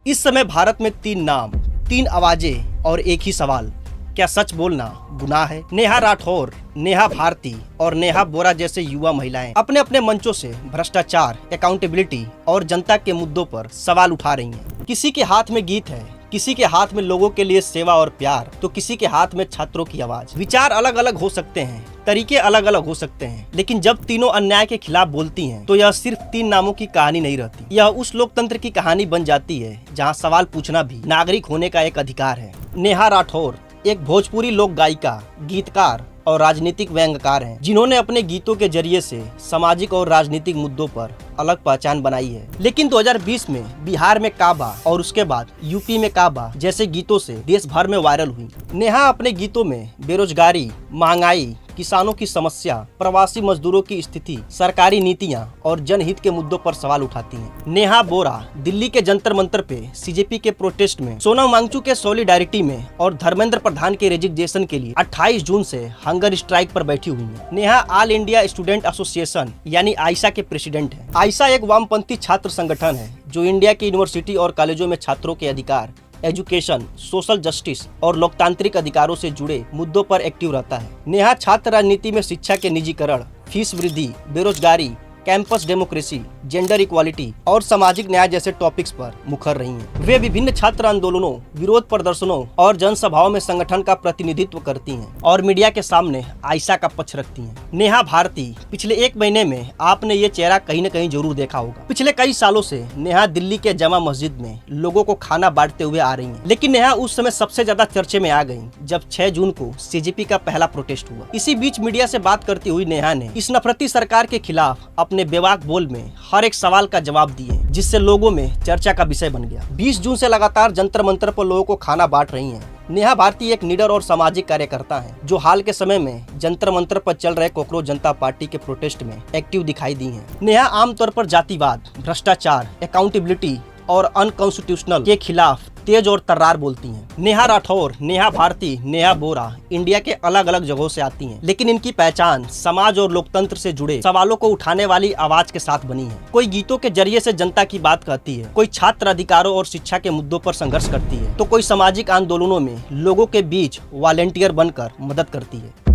इस समय भारत में 3 नाम, 3 आवाजें और एक ही सवाल, क्या सच बोलना गुनाह है? नेहा राठौर, नेहा भारती और नेहा बोरा जैसे युवा महिलाएं अपने अपने मंचों से भ्रष्टाचार, अकाउंटेबिलिटी और जनता के मुद्दों पर सवाल उठा रही हैं। किसी के हाथ में गीत है, किसी के हाथ में लोगों के लिए सेवा और प्यार, तो किसी के हाथ में छात्रों की आवाज। विचार अलग अलग हो सकते हैं, तरीके अलग अलग हो सकते हैं, लेकिन जब तीनों अन्याय के खिलाफ बोलती हैं, तो यह सिर्फ 3 नामों की कहानी नहीं रहती। यह उस लोकतंत्र की कहानी बन जाती है जहां सवाल पूछना भी नागरिक होने का एक अधिकार है। नेहा राठौर एक भोजपुरी लोक गायिका, गीतकार और राजनीतिक व्यंग्यकार हैं, जिन्होंने अपने गीतों के जरिए से सामाजिक और राजनीतिक मुद्दों पर अलग पहचान बनाई है। लेकिन 2020 में बिहार में काबा और उसके बाद यूपी में काबा जैसे गीतों से देश भर में वायरल हुई। नेहा अपने गीतों में बेरोजगारी, महंगाई, किसानों की समस्या, प्रवासी मजदूरों की स्थिति, सरकारी नीतियां और जनहित के मुद्दों पर सवाल उठाती हैं। नेहा बोरा दिल्ली के जंतर मंतर पे सीजेपी के प्रोटेस्ट में, सोनम वांगचुक के सॉलिडारिटी में और धर्मेंद्र प्रधान के रेजिग्नेशन के लिए 28 जून से हंगर स्ट्राइक पर बैठी हुई हैं। Neha all India student association यानी आइसा के प्रेसिडेंट हैं। आइसा एक वामपंथी छात्र संगठन है जो इंडिया की यूनिवर्सिटी और कॉलेजों में छात्रों के अधिकार, एजुकेशन, सोशल जस्टिस और लोकतांत्रिक अधिकारों से जुड़े मुद्दों पर एक्टिव रहता है। नेहा छात्र राजनीति में शिक्षा के निजीकरण, फीस वृद्धि, बेरोजगारी, कैंपस डेमोक्रेसी, जेंडर इक्वालिटी और सामाजिक न्याय जैसे टॉपिक्स पर मुखर रही हैं। वे विभिन्न छात्र आंदोलनों, विरोध प्रदर्शनों और जनसभाओं में संगठन का प्रतिनिधित्व करती हैं और मीडिया के सामने आइसा का पक्ष रखती हैं। नेहा भारती, पिछले 1 महीने में आपने ये चेहरा कहीं न कहीं जरूर देखा होगा। पिछले कई सालों से नेहा दिल्ली के जामा मस्जिद में लोगों को खाना बांटते हुए आ रही हैं। लेकिन नेहा उस समय सबसे ज्यादा चर्चे में आ गई जब 6 जून को सीजेपी का पहला प्रोटेस्ट हुआ। इसी बीच मीडिया से बात करती हुई नेहा ने इस नफरती सरकार के खिलाफ अपने बेबाक बोल में हर एक सवाल का जवाब दिए, जिससे लोगों में चर्चा का विषय बन गया। 20 जून से लगातार जंतर मंतर पर लोगों को खाना बांट रही हैं। नेहा भारती एक निडर और सामाजिक कार्यकर्ता हैं, जो हाल के समय में जंतर मंतर पर चल रहे कॉकरोच जनता पार्टी के प्रोटेस्ट में एक्टिव दिखाई दी हैं। नेहा आमतौर पर जातिवाद, भ्रष्टाचार, अकाउंटेबिलिटी और अनकॉन्स्टिट्यूशनल के खिलाफ तेज और तर्रार बोलती हैं। नेहा राठौर, नेहा भारती, नेहा बोरा इंडिया के अलग अलग जगहों से आती हैं, लेकिन इनकी पहचान समाज और लोकतंत्र से जुड़े सवालों को उठाने वाली आवाज के साथ बनी है। कोई गीतों के जरिए से जनता की बात कहती है, कोई छात्र अधिकारों और शिक्षा के मुद्दों पर संघर्ष करती है, तो कोई सामाजिक आंदोलनों में लोगों के बीच वॉलेंटियर बनकर मदद करती है।